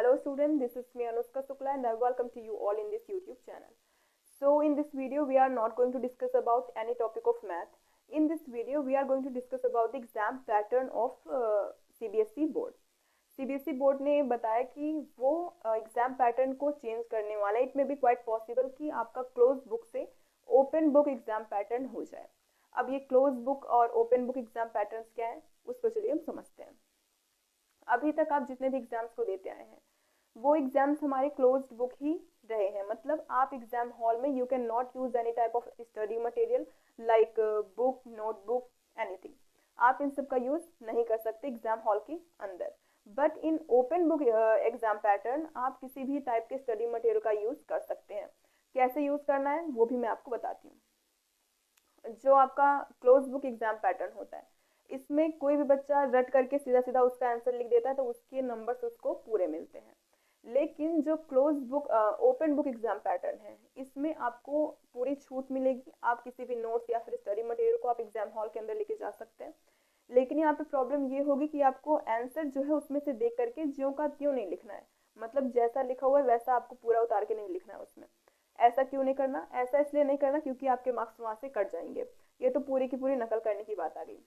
Hello students, this is me Anushka Sukla and I welcome to you all in this YouTube channel. So in this video we are not going to discuss about any topic of math. In this video we are going to discuss about the exam pattern of CBSE board. CBSE board ने बताया कि वो exam pattern को change करने वाला है. It में B quite possible कि आपका क्लोज बुक से ओपन बुक एग्जाम पैटर्न हो जाए. अब ये क्लोज बुक और ओपन बुक एग्जाम पैटर्न्स क्या है उसको चलिए हम समझते हैं. अभी तक आप जितने भी एग्जाम्स को देते आए हैं वो एग्जाम्स हमारे क्लोज्ड बुक ही रहे हैं. मतलब आप एग्जाम हॉल में you can not use any type of study material like book, notebook, anything. आप इन सब का यूज नहीं कर सकते एग्जाम हॉल के अंदर. But in open book exam pattern आप किसी भी टाइप के स्टडी मटेरियल का यूज कर सकते हैं. कैसे यूज करना है वो भी मैं आपको बताती हूँ. जो आपका क्लोज बुक एग्जाम पैटर्न होता है इसमें कोई भी बच्चा रट करके सीधा सीधा उसका आंसर लिख देता है तो उसके नंबर्स उसको पूरे मिलते हैं. लेकिन जो close book open book exam pattern है इसमें आपको पूरी छूट मिलेगी. आप किसी भी नोट्स या फिर स्टडी मटेरियल को आप एग्जाम हॉल के अंदर लेके जा सकते हैं. लेकिन यहाँ पे प्रॉब्लम ये होगी कि आपको आंसर जो है उसमें से देख करके ज्यों का त्यों नहीं लिखना है. मतलब जैसा लिखा हुआ है वैसा आपको पूरा उतार के नहीं लिखना है उसमें. ऐसा क्यों नहीं करना? ऐसा इसलिए नहीं करना क्योंकि आपके मार्क्स वहां से कट जाएंगे. ये तो पूरी की पूरी नकल करने की बात आ गई.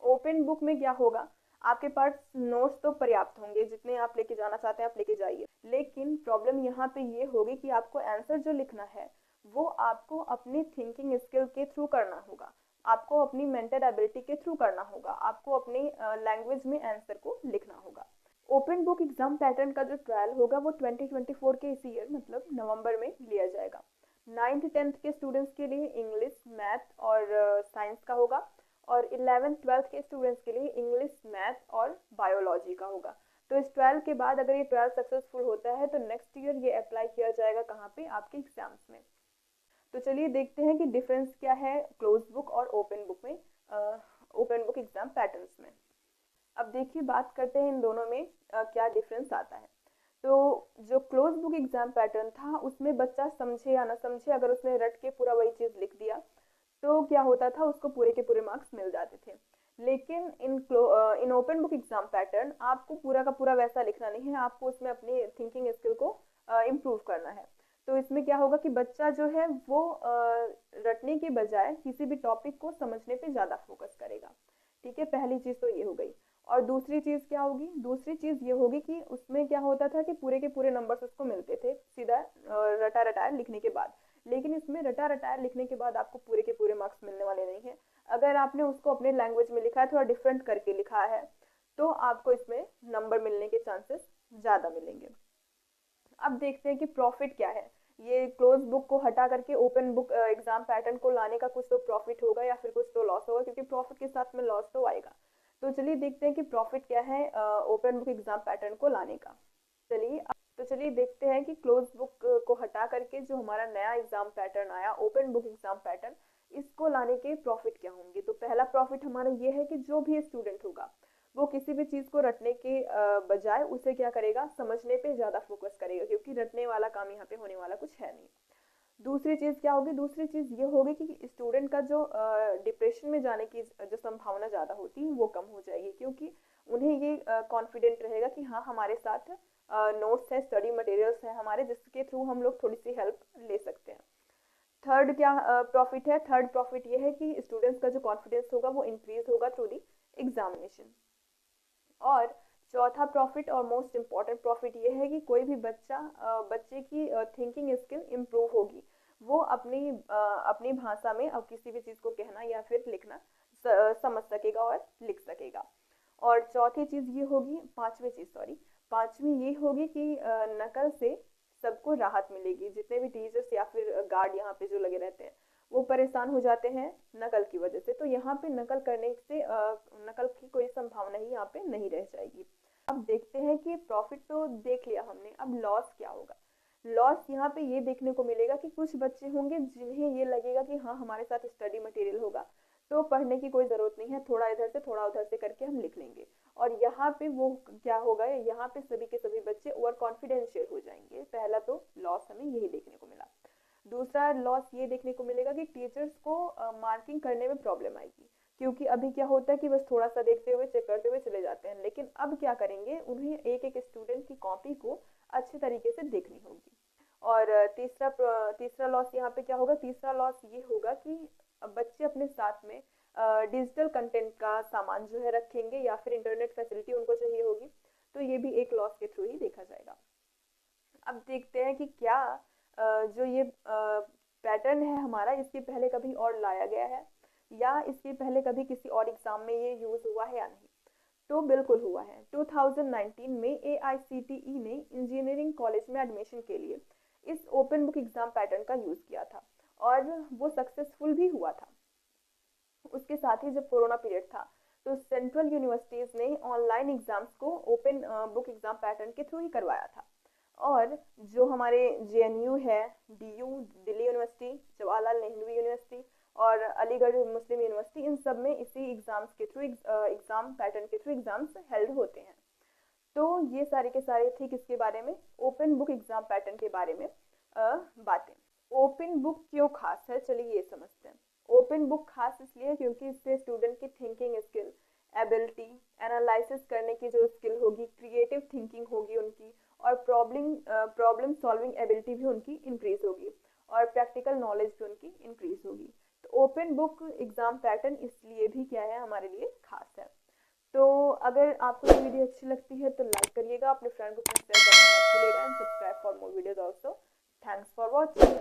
ओपन बुक में क्या होगा, आपके पास नोट्स तो पर्याप्त होंगे, जितने आप लेके जाना चाहते हैं आप लेके जाइए. लेकिन प्रॉब्लम यहाँ पे ये होगी कि आपको आंसर जो लिखना है वो आपको अपनी थिंकिंग स्किल के थ्रू करना होगा. आपको अपनी मेंटल एबिलिटी के थ्रू करना होगा. आपको अपनी लैंग्वेज में आंसर को लिखना होगा. ओपन बुक एग्जाम पैटर्न का जो ट्रायल होगा वो 2024 के इसी ईयर मतलब नवंबर में लिया जाएगा. 9th-10th के स्टूडेंट्स के लिए इंग्लिश, मैथ और साइंस का होगा और 11th-12th के स्टूडेंट्स के लिए इंग्लिश, मैथ और बायोलॉजी का होगा. तो इस ट्रायल के बाद अगर ये ट्रायल सक्सेसफुल होता है तो नेक्स्ट ईयर ये अप्लाई किया जाएगा कहाँ पे, आपके एग्जाम्स में. तो चलिए देखते हैं कि डिफरेंस क्या है क्लोज बुक और ओपन बुक में, ओपन बुक एग्जाम पैटर्न्स में. अब देखिए बात करते हैं इन दोनों में क्या डिफरेंस आता है. तो जो क्लोज बुक एग्जाम पैटर्न था उसमें बच्चा समझे या ना समझे अगर उसने रट के पूरा वही चीज लिख दिया तो क्या होता था, उसको पूरे के पूरे मार्क्स मिल जाते थे. लेकिन in open book exam pattern आपको पूरा का पूरा वैसा लिखना नहीं है. आपको उसमें अपनी थिंकिंग स्किल को इम्प्रूव करना है. तो इसमें क्या होगा कि बच्चा जो है वो रटने के बजाय किसी भी टॉपिक को समझने पे ज़्यादा फोकस करेगा. ठीक है, पहली चीज़ तो ये हो गई. और दूसरी चीज़ क्या होगी, दूसरी चीज़ ये होगी कि उसमें क्या होता था कि पूरे के पूरे नंबर्स उसको मिलते थे सीधा रटा रटाया लिखने के बाद. लेकिन इसमें रटा रटाया लिखने के बाद आपको पूरे के पूरे मार्क्स मिलने वाले नहीं है. अगर आपने उसको अपने लैंग्वेज में लिखा है, थोड़ा डिफरेंट करके लिखा है, तो आपको इसमें नंबर मिलने के चांसेस ज़्यादा मिलेंगे. अब देखते हैं कि प्रॉफिट क्या है. ये क्लोज बुक को हटा करके ओपन बुक एग्जाम पैटर्न को लाने का कुछ तो प्रॉफिट होगा या फिर कुछ तो लॉस होगा, क्योंकि प्रॉफिट के साथ में लॉस तो आएगा. तो चलिए देखते हैं कि प्रॉफिट क्या है ओपन बुक एग्जाम पैटर्न को लाने का. चलिए देखते हैं कि क्लोज बुक को हटा करके जो हमारा नया एग्जाम पैटर्न आया ओपन बुक एग्जाम पैटर्न, इसको लाने के प्रॉफिट क्या होंगे. तो पहला प्रॉफिट हमारा ये है कि जो भी स्टूडेंट होगा वो किसी भी चीज को रटने के बजाय उसे क्या करेगा, समझने पे ज्यादा फोकस करेगा, क्योंकि रटने वाला काम यहाँ पे होने वाला कुछ है नहीं. दूसरी चीज क्या होगी, दूसरी चीज ये होगी कि स्टूडेंट का जो डिप्रेशन में जाने की जो संभावना ज्यादा होती है वो कम हो जाएगी, क्योंकि उन्हें ये कॉन्फिडेंट रहेगा कि हाँ हमारे साथ नोट्स है, स्टडी मटेरियल्स है हमारे, जिसके थ्रू हम लोग थोड़ी सी हेल्प ले सकते हैं. थर्ड क्या प्रॉफिट है, थर्ड प्रॉफिट ये है कि स्टूडेंट्स का जो कॉन्फिडेंस होगा वो इंक्रीज होगा थ्रू दी एग्जामिनेशन. और चौथा प्रॉफिट और मोस्ट इम्पॉर्टेंट प्रॉफिट ये है कि कोई भी बच्चे की थिंकिंग स्किल इम्प्रूव होगी. वो अपनी भाषा में अब किसी भी चीज़ को कहना या फिर लिखना समझ सकेगा और लिख सकेगा. और चौथी चीज़ ये होगी, पांचवी ये होगी कि नकल से सबको राहत मिलेगी. जितने भी टीचर्स या फिर गार्ड यहाँ पे जो लगे रहते हैं वो परेशान हो जाते हैं नकल की वजह से. तो यहाँ पे नकल करने से नकल की कोई संभावना ही यहाँ पे नहीं रह जाएगी. अब देखते हैं कि प्रॉफिट तो देख लिया हमने, अब लॉस क्या होगा. लॉस यहाँ पे ये देखने को मिलेगा कि कुछ बच्चे होंगे जिन्हें ये लगेगा कि हाँ हमारे साथ स्टडी मटेरियल होगा तो पढ़ने की कोई ज़रूरत नहीं है, थोड़ा इधर से थोड़ा उधर से करके हम लिख लेंगे. और यहाँ पे वो क्या होगा, यहाँ पे सभी के सभी बच्चे ओवर कॉन्फिडेंशियल हो जाएंगे. पहला तो लॉस हमें यही देखने को मिला. दूसरा लॉस ये देखने को मिलेगा कि टीचर्स को मार्किंग करने में प्रॉब्लम आएगी, क्योंकि अभी क्या होता है कि बस थोड़ा सा देखते हुए चेक करते हुए चले जाते हैं, लेकिन अब क्या करेंगे, उन्हें एक एक स्टूडेंट की कॉपी को अच्छे तरीके से देखनी होगी। और तीसरा लॉस यहाँ पे क्या होगा, तीसरा लॉस ये होगा कि बच्चे अपने साथ में डिजिटल कंटेंट का सामान जो है रखेंगे, या फिर इंटरनेट फैसिलिटी उनको चाहिए होगी, तो ये भी एक लॉस के थ्रू ही देखा जाएगा। अब देखते हैं कि क्या जो ये पैटर्न है हमारा, इसके पहले कभी और लाया गया है, या इसके पहले कभी किसी और एग्जाम में ये यूज हुआ है या नहीं। तो बिल्कुल हुआ है। 2019 में AICTE ने इंजीनियरिंग कॉलेज में एडमिशन के लिए इस ओपन बुक एग्जाम पैटर्न का यूज किया था, और वो सक्सेसफुल भी हुआ था। उसके साथ ही जब कोरोना पीरियड था, तो सेंट्रल यूनिवर्सिटीज ने ऑनलाइन एग्जाम्स को ओपन बुक एग्जाम पैटर्न के थ्रू ही करवाया था। और जो हमारे JNU है, DU Delhi university, Jawaharlal Nehru university और अलीगढ़ मुस्लिम यूनिवर्सिटी, इन सब में इसी एग्जाम्स के थ्रू एग्जाम पैटर्न के थ्रू एग्जाम्स हेल्ड होते हैं। तो ये सारे के सारे थी किसके बारे में, ओपन बुक एग्जाम पैटर्न के बारे में बातें। ओपन बुक क्यों खास है, चलिए ये समझते हैं। ओपन बुक खास इसलिए क्योंकि इससे स्टूडेंट की थिंकिंग स्किल, एबिलिटी, एनालिसिस करने की जो स्किल होगी, क्रिएटिव थिंकिंग होगी उनकी, और प्रॉब्लम सॉल्विंग एबिलिटी भी उनकी इंक्रीज होगी, और प्रैक्टिकल नॉलेज भी उनकी इंक्रीज होगी। तो ओपन बुक एग्जाम पैटर्न इसलिए भी क्या है, हमारे लिए खास है। तो अगर आपको ये वीडियो अच्छी लगती है तो लाइक करिएगा, अपने फ्रेंड को शेयर करना मत भूलिएगा, and subscribe for more videos also. Thanks for watching.